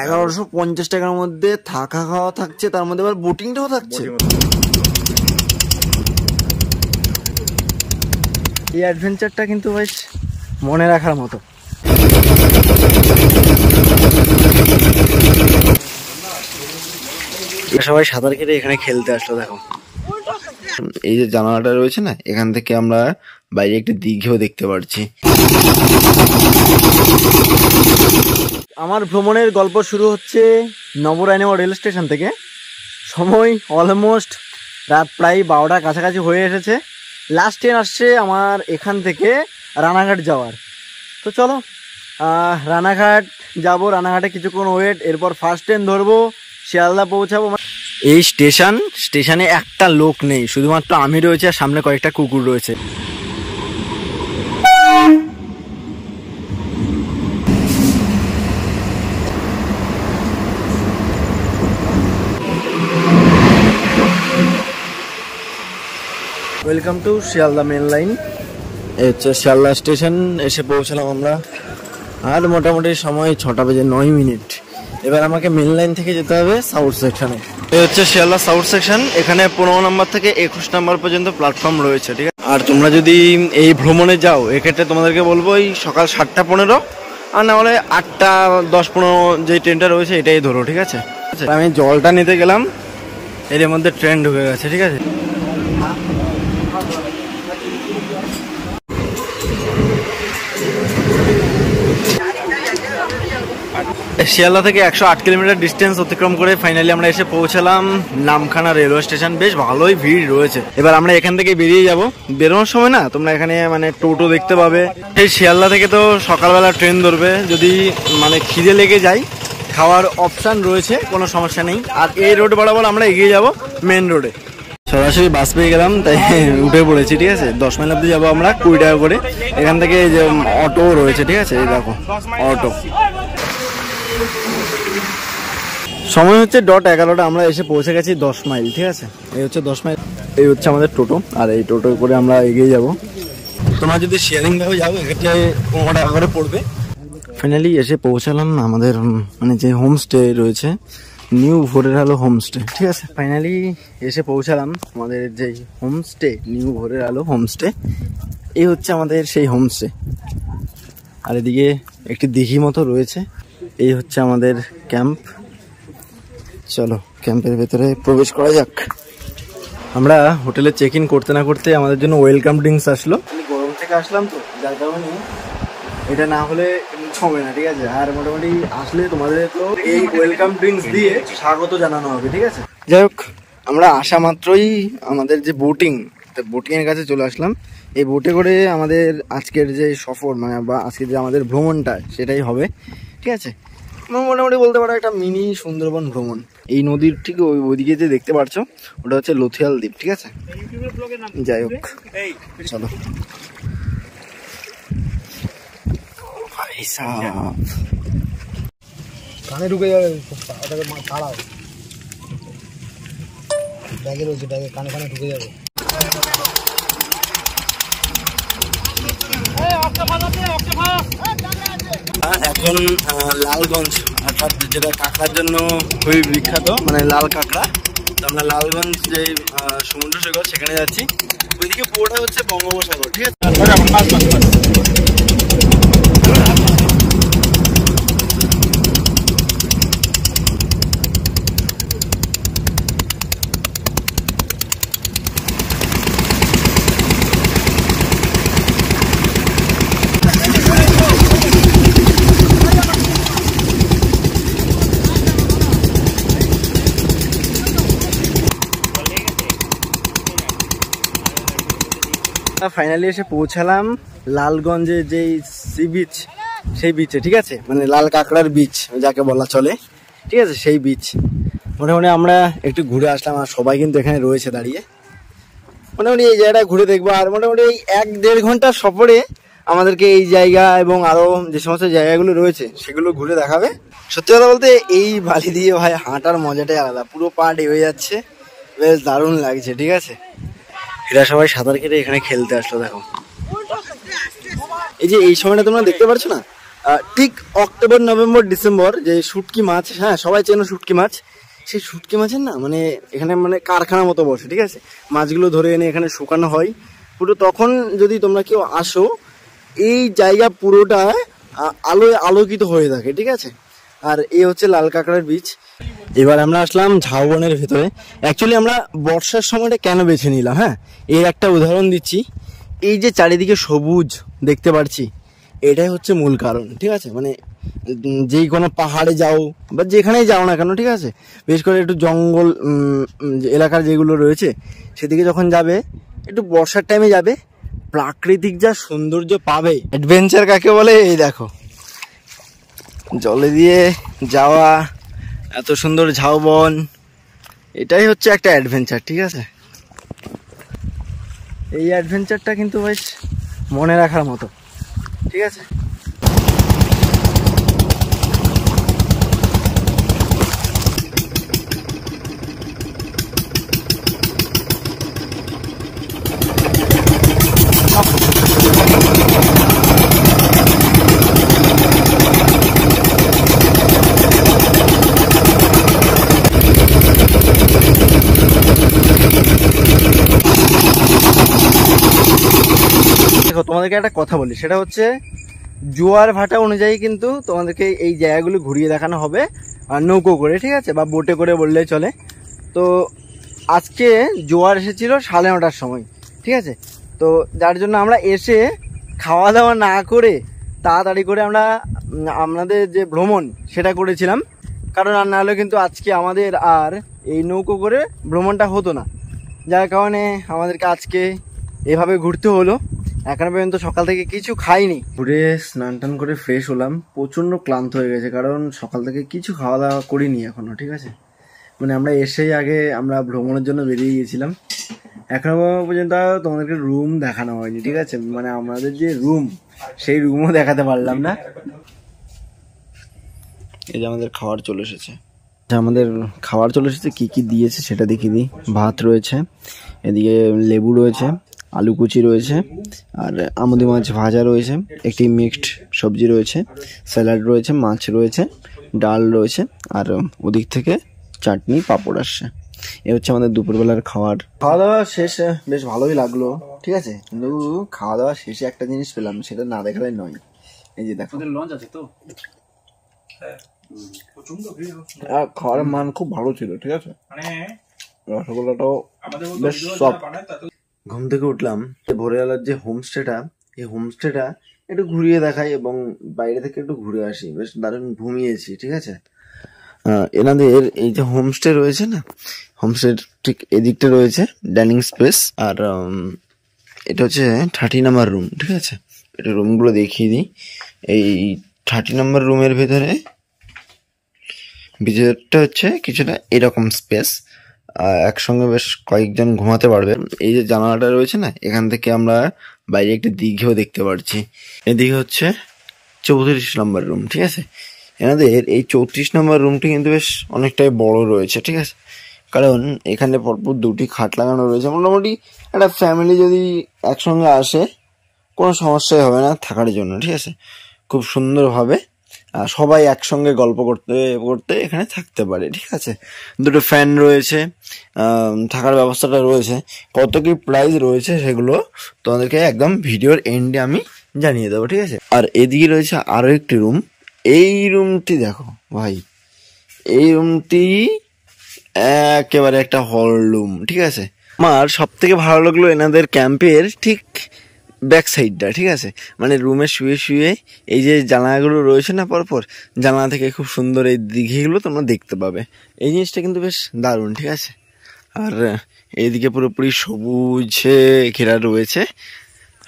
1150 টাকার মধ্যে থাকা খাওয়া থাকছে, তার মধ্যে আবার বোটিংটাও থাকছে। এই অ্যাডভেঞ্চারটা কিন্তু বেশ মনে রাখার মতো। সবাই সাঁতার কেটে এখানে খেলতে আসলো। দেখো এই যে জানালাটা রয়েছে না, এখান থেকে আমরা বাইরে একটা দিঘিও দেখতে পাচ্ছি। আমার ভ্রমণের গল্প শুরু হচ্ছে নবরায়নগর রেল স্টেশন থেকে। সময় অলমোস্ট রাত প্রায় 12টার কাছাকাছি হয়ে এসেছে। লাস্ট ট্রেন আসছে আমার এখান থেকে রানাঘাট যাওয়ার। তো চলো রানাঘাট যাব, রানাঘাটে কিছুক্ষণ ওয়েট, এরপর ফার্স্ট ট্রেন ধরবো, শিয়ালদা পৌঁছাবো। এই স্টেশনে একটা লোক নেই, শুধুমাত্র আমি রয়েছে আর সামনে কয়েকটা কুকুর রয়েছে। Welcome to Sealdah main line. এই হচ্ছে শিয়ালদা স্টেশন, এসে পৌঁছালাম আমরা। আর মোটামুটি সময় 6:09। এবার আমাকে মেন লাইন থেকে যেতে হবে সাউথ সেকশনে। এই হচ্ছে শিয়ালদা সাউথ সেকশন। এখানে 15 নম্বর থেকে 21 নম্বর পর্যন্ত প্ল্যাটফর্ম রয়েছে, ঠিক আছে। আর তোমরা যদি এই ভ্রমণে যাও, এক্ষেত্রে তোমাদেরকে বলবো এই সকাল 7:15 আর না হলে 8:10-15 যে ট্রেনটা রয়েছে এটাই ধরো, ঠিক আছে। আমি জলটা নিতে গেলাম, এর মধ্যে ট্রেন ঢুকে গেছে, ঠিক আছে। শিয়ালদা থেকে 108 কিলোমিটার ডিস্টেন্স অতিক্রম করে ফাইনালি আমরা এসে পৌঁছালাম নামখানা রেলওয়ে স্টেশন। বেশ ভালোই ভিড় রয়েছে। এবার আমরা এখান থেকে বেরিয়ে যাব। বেরোনোর সময় না তোমরা এখানে মানে টোটো দেখতে পাবে। এই শিয়ালদা থেকে তো সকালবেলা ট্রেন ধরবে, যদি মানে খিদে লেগে যায় খাওয়ার অপশান রয়েছে, কোনো সমস্যা নেই। আর এই রোড বরাবর আমরা এগিয়ে যাব মেন রোডে। সরাসরি বাস পেয়ে গেলাম, তাই উঠে পড়েছি, ঠিক আছে। 10 মাইল অব্দি যাবো আমরা 20 টাকা করে। এখান থেকে যে অটো রয়েছে, ঠিক আছে, এই দেখো অটো। সময় হচ্ছে 11:00। আমরা এসে পৌঁছে গেছি 10 মাইল, ঠিক আছে। এই হচ্ছে 10 মাইল, এই হচ্ছে আমাদের টোটো। আর এই টোটো করে আমরা এগিয়ে যাব। তোমরা যদি শেয়ারিং ভাবে যাও এক্ষেত্রে 15 টাকা করে পড়বে। ফাইনালি এসে পৌঁছালাম আমাদের মানে যে হোমস্টে রয়েছে, নিউ ভোরের আলো হোমস্টে, ঠিক আছে। ফাইনালি এসে পৌঁছালাম আমাদের যে হোমস্টে, নিউ ভোরের আলো হোমস্টে। এই হচ্ছে আমাদের সেই হোমস্টে। আর এদিকে একটি দিঘি মতো রয়েছে। এই হচ্ছে আমাদের ক্যাম্প। চলো ক্যাম্পের ভেতরে প্রবেশ করা যাক। আমরা হোটেলে চেক ইন করতে না করতে আমাদের জন্য ওয়েলকাম ড্রিঙ্কস আসলো। গরম থেকে আসলাম তো, যার কারণে এটা না হলে হবে না, ঠিক আছে। আর মোটামুটি আসলে তোমাদের তো এই ওয়েলকাম ড্রিঙ্কস দিয়ে স্বাগত জানানো হবে, ঠিক আছে। যাই হোক, আমরা আসা মাত্রই আমাদের যে বোটিং এর কাছে চলে আসলাম। এই বোটে করে আমাদের আজকের যে সফর মানে বা আজকের যে আমাদের ভ্রমণটা সেটাই হবে, ঠিক আছে। মোটামুটি বলতে পারো একটা মিনি সুন্দরবন ভ্রমণ। এই নদীর ঠিক ওইদিকে যে দেখতে পাচ্ছ ওটা হচ্ছে লথিয়াল দ্বীপ, ঠিক আছে। যাই হোক চলো। কানে ঢুকে যাবে, তাড়াও ব্যাগে রয়েছে, ব্যাগে কানে কানে ঢুকে যাবে। এখন লালগঞ্জ অর্থাৎ যেটা কাঁকড়ার জন্য খুবই বিখ্যাত, মানে লাল কাঁকড়া। তো আমরা লালগঞ্জ যে সমুদ্র সৈকত সেখানে যাচ্ছি। ওইদিকে পুরোটা হচ্ছে বঙ্গোপসাগর, ঠিক আছে। ফাইনালি এসে পৌঁছালাম লালগঞ্জে যে সি বিচ, সেই বিচে, ঠিক আছে। মানে লাল কাঁকড়ার বিচ যাকে বলা চলে, ঠিক আছে, সেই বিচ। মোটামুটি আমরা একটু ঘুরে আসলাম আর সবাই কিন্তু এখানে রয়েছে দাঁড়িয়ে। মোটামুটি এই জায়গাটা ঘুরে দেখবো। আর মোটামুটি এই 1-1.5 ঘন্টার সফরে আমাদেরকে এই জায়গা এবং আরো যে সমস্ত জায়গাগুলো রয়েছে সেগুলো ঘুরে দেখাবে। সত্যি কথা বলতে এই বালি দিয়ে ভাই হাঁটার মজাটাই আলাদা, পুরো পা হয়ে যাচ্ছে, বেশ দারুণ লাগছে, ঠিক আছে। এরা সবাই সাঁতার কেটে এখানে খেলতে আসলো। দেখো এই যে এই সময়টা তোমরা দেখতে পাচ্ছ না, ঠিক অক্টোবর নভেম্বর ডিসেম্বর যে শুটকি মাছ, হ্যাঁ সবাই চেনো শুটকি মাছ, সেই শুটকি মাছের না মানে এখানে মানে কারখানা মতো বসে, ঠিক আছে, মাছগুলো ধরে এনে এখানে শুকানো হয় পুরো। তখন যদি তোমরা কেউ আসো এই জায়গা পুরোটা আলোয় আলোকিত হয়ে থাকে, ঠিক আছে। আর এই হচ্ছে লাল কাঁকড়ার বীজ। এবার আমরা আসলাম ঝাউবনের ভেতরে। অ্যাকচুয়ালি আমরা বর্ষার সময়টা কেন বেছে নিলাম, হ্যাঁ এর একটা উদাহরণ দিচ্ছি। এই যে চারিদিকে সবুজ দেখতে পাচ্ছি, এটাই হচ্ছে মূল কারণ, ঠিক আছে। মানে যেই কোনো পাহাড়ে যাও বা যেখানেই যাও না কেন, ঠিক আছে, বিশেষ করে একটু জঙ্গল এলাকার যেগুলো রয়েছে সেদিকে যখন যাবে, একটু বর্ষার টাইমে যাবে, প্রাকৃতিক যা সৌন্দর্য পাবে, অ্যাডভেঞ্চার কাকে বলে, এই দেখো জলে দিয়ে যাওয়া, এত সুন্দর ঝাউবন, এটাই হচ্ছে একটা অ্যাডভেঞ্চার, ঠিক আছে। এই অ্যাডভেঞ্চারটা কিন্তু বেশ মনে রাখার মতো, ঠিক আছে। তোমাদেরকে একটা কথা বলি, সেটা হচ্ছে জোয়ার ভাটা অনুযায়ী কিন্তু তোমাদেরকে এই জায়গাগুলো ঘুরিয়ে দেখানো হবে আর নৌকো করে, ঠিক আছে, বা বোটে করে বললেই চলে। তো আজকে জোয়ার এসেছিল 9:30টার সময়, ঠিক আছে। তো যার জন্য আমরা এসে খাওয়া দাওয়া না করে তাড়াতাড়ি করে আমরা আমাদের যে ভ্রমণ সেটা করেছিলাম, কারণ আর না হলে কিন্তু আজকে আমাদের আর এই নৌকো করে ভ্রমণটা হতো না, যার কারণে আমাদেরকে আজকে এভাবে ঘুরতে হলো। এখনো পর্যন্ত সকাল থেকে কিছু খাইনি, ঘুরে স্নান টান করে ফ্রেশ হলাম, প্রচণ্ড ক্লান্ত হয়ে গেছে, কারণ সকাল থেকে কিছু খাওয়া দাওয়া করিনি এখনো, ঠিক আছে। মানে আমরা এসেই আগে আমরা ভ্রমণের জন্য বেরিয়ে গিয়েছিলাম, এখনো পর্যন্ত তোমাদেরকে রুম দেখানো হয়নি, ঠিক আছে। মানে আমাদের যে রুম সেই রুমও দেখাতে পারলাম না। এই যে আমাদের খাবার চলে এসেছে, আমাদের খাবার চলে এসেছে, কি কি দিয়েছে সেটা দেখিয়ে দিই। ভাত রয়েছে, এদিকে লেবু রয়েছে, আলু কুচি রয়েছে, আর আমুদি মাছ ভাজা রয়েছে, একটি মিক্সড সবজি রয়েছে, স্যালাড রয়েছে, মাছ রয়েছে, ডাল রয়েছে, আর ওদিক থেকে চাটনি পাঁপড় আসছে। এ হচ্ছে আমাদের দুপুরবেলার খাওয়া দাওয়া শেষে বেশ ভালোই লাগলো, ঠিক আছে। কিন্তু খাওয়া দাওয়া শেষে একটা জিনিস পেলাম, সেটা না দেখালে নয়। এই যে দেখো লঞ্চ আছে তো, খাওয়ার মান খুব ভালো ছিল, ঠিক আছে। রসগোল্লাটাও বেশ সফট। ঘুম থেকে উঠলাম, ভোরবেলার যে হোমস্টেটা, এই হোমস্টেটা একটু ঘুরিয়ে দেখাই এবং বাইরে থেকে একটু ঘুরে আসি। বেশ দারুণ ঘুমিয়েছি, ঠিক আছে। এনাদের এই যে হোমস্টে রয়েছে না, হোমস্টের ঠিক এদিকটা রয়েছে ডাইনিং স্পেস, আর এটা হচ্ছে 30 নাম্বার রুম, ঠিক আছে। এটা রুমগুলো দেখিয়ে দিই। এই 30 নাম্বার রুমের ভিতরটা হচ্ছে কিছুটা এরকম স্পেস, একসঙ্গে বেশ কয়েকজন ঘুমাতে পারবে। এই যে জানালাটা রয়েছে না, এখান থেকে আমরা বাইরে একটা দিঘিও দেখতে পাচ্ছি। এদিকে হচ্ছে 34 নম্বর রুম, ঠিক আছে। এনাদের এই 34 নম্বর রুমটি কিন্তু বেশ অনেকটাই বড় রয়েছে, ঠিক আছে, কারণ এখানে পরপর 2টি খাট লাগানো রয়েছে। মোটামুটি একটা ফ্যামিলি যদি একসঙ্গে আসে কোনো সমস্যাই হবে না থাকার জন্য, ঠিক আছে। খুব সুন্দরভাবে সবাই একসঙ্গে গল্প করতে করতে এখানে থাকতে পারে, ঠিক আছে। 2টো ফ্যান রয়েছে, থাকার ব্যবস্থাটা রয়েছে। কত কি প্রাইস রয়েছে সেগুলো তোমাদেরকে একদম ভিডিওর এন্ডে আমি জানিয়ে দেবো, ঠিক আছে। আর এদিকে রয়েছে আরো একটি রুম। এই রুমটি দেখো ভাই, এই রুমটি একেবারে একটা হল রুম, ঠিক আছে। আমার সব থেকে ভালো লাগলো এনাদের ক্যাম্পের ঠিক ব্যাক সাইডটা, ঠিক আছে। মানে রুমে শুয়ে শুয়ে এই যে জানালাগুলো রয়েছে না পরপর, জানালা থেকে খুব সুন্দর এই দিঘিগুলো তোমরা দেখতে পাবে। এই জিনিসটা কিন্তু বেশ দারুণ, ঠিক আছে। আর এইদিকে পুরোপুরি সবুজে ঘেরা রয়েছে,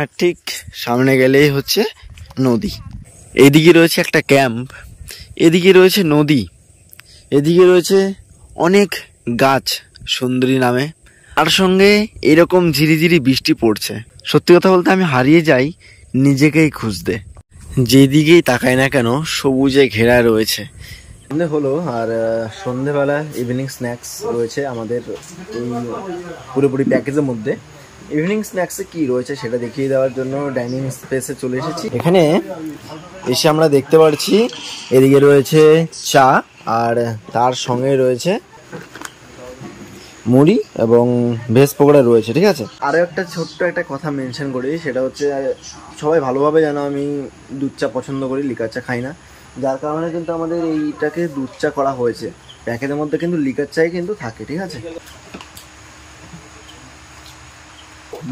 আর ঠিক সামনে গেলেই হচ্ছে নদী। এদিকে রয়েছে একটা ক্যাম্প, এদিকে রয়েছে নদী, এদিকে রয়েছে অনেক গাছ সুন্দরী নামে, তার সঙ্গে এরকম ঝিরিঝিরি বৃষ্টি পড়ছে। সত্যি কথা বলতে আমি হারিয়ে যাই নিজেকেই খুঁজতে, যেদিকেই তাকাই না কেন সবুজে ঘেরা রয়েছে। সন্ধে হলো, আর সন্ধেবেলা ইভিনিং স্ন্যাক্স রয়েছে আমাদের পুরোপুরি প্যাকেজের মধ্যে। ইভিনিং স্ন্যাক্সে কি রয়েছে সেটা দেখিয়ে দেওয়ার জন্য ডাইনিং স্পেসে চলে এসেছি। এখানে এসে আমরা দেখতে পাচ্ছি এদিকে রয়েছে চা আর তার সঙ্গে রয়েছে মুড়ি এবং ভেজ পকোড়া রয়েছে, ঠিক আছে। আরও একটা ছোট্ট একটা কথা মেনশন করি, সেটা হচ্ছে সবাই ভালোভাবে জানো আমি দুধ চা পছন্দ করি, লিকার চা খাই না, যার কারণে কিন্তু আমাদের এইটাকে দুধ চা করা হয়েছে। প্যাকেটের মধ্যে কিন্তু লিকার চাই কিন্তু থাকে, ঠিক আছে।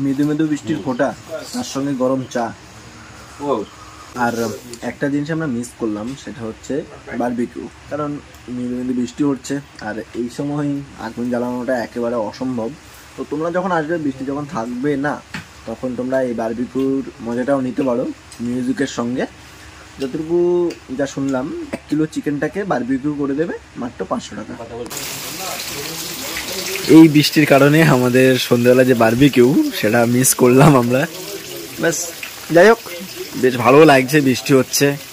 মৃদু মৃদু বৃষ্টির ফোঁটা, তার সঙ্গে গরম চা। আর একটা জিনিস আমরা মিস করলাম, সেটা হচ্ছে বারবিকিউ, কারণ মৃদু মৃদু বৃষ্টি হচ্ছে আর এই সময় আগুন জ্বালানোটা একেবারে অসম্ভব। তো তোমরা যখন আসবে, বৃষ্টি যখন থাকবে না, তখন তোমরা এই বারবিকিউর মজাটাও নিতে পারো মিউজিকের সঙ্গে। যতটুকু যা শুনলাম, 1 কিলো চিকেনটাকে বারবিকিউ করে দেবে মাত্র 500 টাকা। এই বৃষ্টির কারণে আমাদের সন্ধ্যাবেলা যে বারবিকিউ সেটা মিস করলাম আমরা। ব্যাস, যাই হোক, বেশ ভালো লাগছে।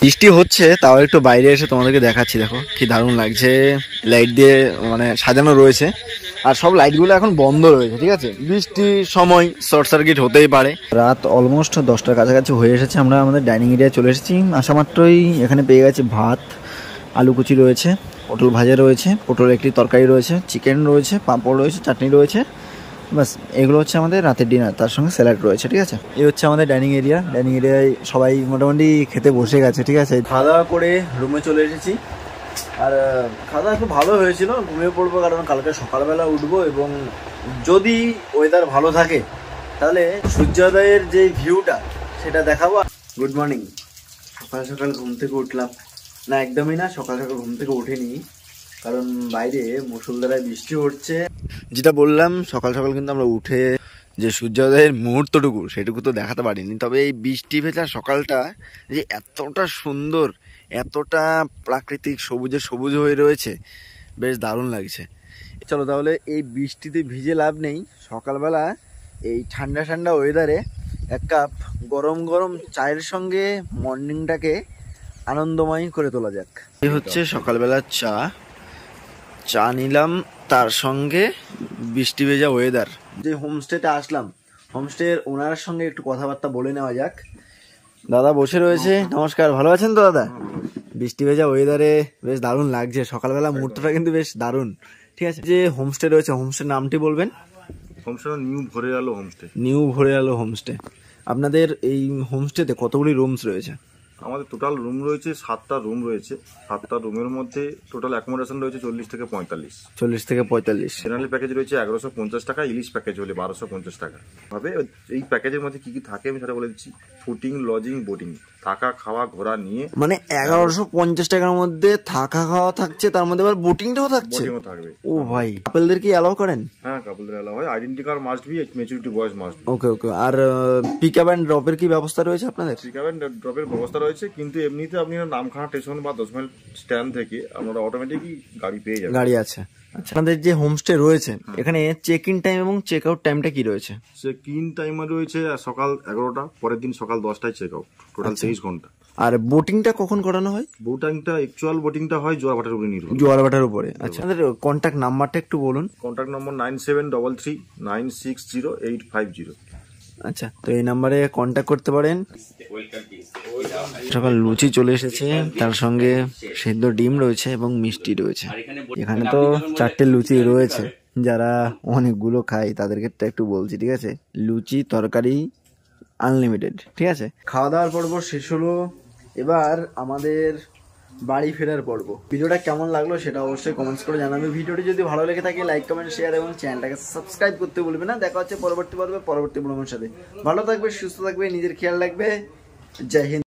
বৃষ্টি হচ্ছে তাও একটু বাইরে এসে তোমাদেরকে দেখাচ্ছি। দেখো কি দারুণ লাগছে, লাইট দিয়ে মানে সাজানো রয়েছে আর সব লাইটগুলো এখন বন্ধ রয়েছে, ঠিক আছে। বৃষ্টির সময় শর্ট সার্কিট হতেই পারে। রাত অলমোস্ট 10টার কাছাকাছি হয়ে এসেছে। আমরা আমাদের ডাইনিং এরিয়ায় চলে এসেছি। আসা মাত্রই এখানে পেয়ে গেছি ভাত, আলু কুচি রয়েছে, পটল ভাজা রয়েছে, পটলের একটি তরকারি রয়েছে, চিকেন রয়েছে, পাঁপড় রয়েছে, চাটনি রয়েছে। বাস, এগুলো হচ্ছে আমাদের রাতের ডিনার, তার সঙ্গে স্যালাড রয়েছে, ঠিক আছে। এই হচ্ছে আমাদের ডাইনিং এরিয়ায় সবাই মোটামুটি খেতে বসে গেছে, ঠিক আছে। খাওয়া দাওয়া করে রুমে চলে এসেছি আর খাওয়া দাওয়া খুব ভালো হয়েছিল। ঘুমিয়ে পড়বো, কারণ কালকে সকালবেলা উঠবো এবং যদি ওয়েদার ভালো থাকে তাহলে সূর্যোদয়ের যে ভিউটা সেটা দেখাবো। Good morning. সকাল সকাল ঘুম থেকে উঠলাম না, একদমই না, সকাল সকাল ঘুম থেকে উঠিনি, কারণ বাইরে মুষলধারায় বৃষ্টি হচ্ছে। যেটা বললাম, সকাল সকাল কিন্তু আমরা উঠে যে সূর্যোদয়ের মুহূর্তটুকু সেটুকু তো দেখাতে পারিনি। তবে এই বৃষ্টি ভেজা সকালটা যে এতটা সুন্দর, এতটা প্রাকৃতিক সবুজ হয়ে রয়েছে, বেশ দারুণ লাগছে। চলো তাহলে এই বৃষ্টিতে ভিজে লাভ নেই, সকালবেলা এই ঠান্ডা ঠান্ডা ওয়েদারে 1 কাপ গরম গরম চায়ের সঙ্গে মর্নিংটাকে আনন্দময় করে তোলা যাক। এই হচ্ছে সকালবেলার চা নিলাম, তার সঙ্গে বৃষ্টি ভেজা ওয়েদার। যে হোমস্টেতে আসলাম, হোমস্টের ওনার সঙ্গে একটু কথাবার্তা বলে নেওয়া যাক। দাদা বসে রয়েছে, নমস্কার, ভালো আছেন তো দাদা? বৃষ্টি ভেজা ওয়েদারে বেশ দারুণ লাগছে, সকালবেলা মুহূর্তটা কিন্তু বেশ দারুণ, ঠিক আছে। যে হোমস্টে রয়েছে, হোমস্টের নামটি বলবেন? হোমস্টে নিউ ভরে আলো হোমস্টে। আপনাদের এই হোমস্টেতে কতগুলি রুমস রয়েছে? আমাদের টোটাল রুম রয়েছে 7টা রুম রয়েছে। 7টা রুমের মধ্যে টোটাল অ্যাকোমোডেশন রয়েছে 40 থেকে 45। 40 থেকে 45। জেনারেল প্যাকেজ রয়েছে 1150 টাকা, ইলিশ প্যাকেজ হলে 1250 টাকা ভাবে। এই প্যাকেজের মধ্যে কি কি থাকে আমি সেটা বলে দিচ্ছি। ফুডিং, লজিং, বোটিং, থাকা খাওয়া ঘোরা নিয়ে মানে 1150 টাকার মধ্যে থাকা খাওয়া থাকছে, তার মধ্যে আবার বোটিংটাও থাকছে। থাকবে। ও ভাই, কাপলদের কি অ্যালাউ করেন? হ্যাঁ, কাপলদের অ্যালাউ হয়। Identity card must be, maturity বয়স মাস্ট বি। ওকে। আর পিক আপ এন্ড ড্রপের কি ব্যবস্থা রয়েছে আপনাদের? পিক আপ এন্ড ড্রপের ব্যবস্থা রয়েছে, কিন্তু এমনিতে আপনি নামখানা স্টেশন বা 10 মাইল স্ট্যান্ড থেকে আপনারা অটোমেটিকই গাড়ি পেয়ে যাবেন। গাড়ি আছে। আচ্ছা, আমাদের যে হোমস্টে রয়েছে এখানে চেক ইন টাইম এবং চেক আউট টাইমটা কি রয়েছে? চেক ইন টাইম রয়েছে সকাল 11টা, পরের দিন সকাল 10টায় চেক আউট, টোটাল 23 ঘন্টা। আর বোটিংটা কখন করানো হয়? অ্যাকচুয়াল বোটিংটা হয় জোয়ারভাটার উপরে নির্ভর। জোয়ারভাটার উপরে। আচ্ছা, আমাদের কন্ট্যাক্ট নাম্বারটা একটু বলুন। Contact number 9733960850। আচ্ছা, তো এই নাম্বারে কন্ট্যাক্ট করতে পারেন। সকাল লুচি চলে এসেছে, তার সঙ্গে সেদ্ধ ডিম রয়েছে এবং মিষ্টি রয়েছে। এখানে তো 4টে লুচি রয়েছে, যারা অনেকগুলো খায় তাদেরকে একটু বলছি, ঠিক আছে। লুচি তরকারি আনলিমিটেড, ঠিক আছে। খাওয়া দাওয়ার পর্ব শেষ হলো, এবার আমাদের বাড়ি ফেরার পর্ব। ভিডিওটা কেমন লাগলো সেটা অবশ্যই কমেন্টস করে জানাবে। ভিডিওটি যদি ভালো লেগে থাকে লাইক, কমেন্ট, শেয়ার এবং চ্যানেলটাকে সাবস্ক্রাইব করতে ভুলবে না। দেখা হচ্ছে পরবর্তী পর্বে পরবর্তী ব্লগের সাথে। ভালো থাকবে, সুস্থ থাকবে, নিজের খেয়াল রাখবে। জয় হিন্দ।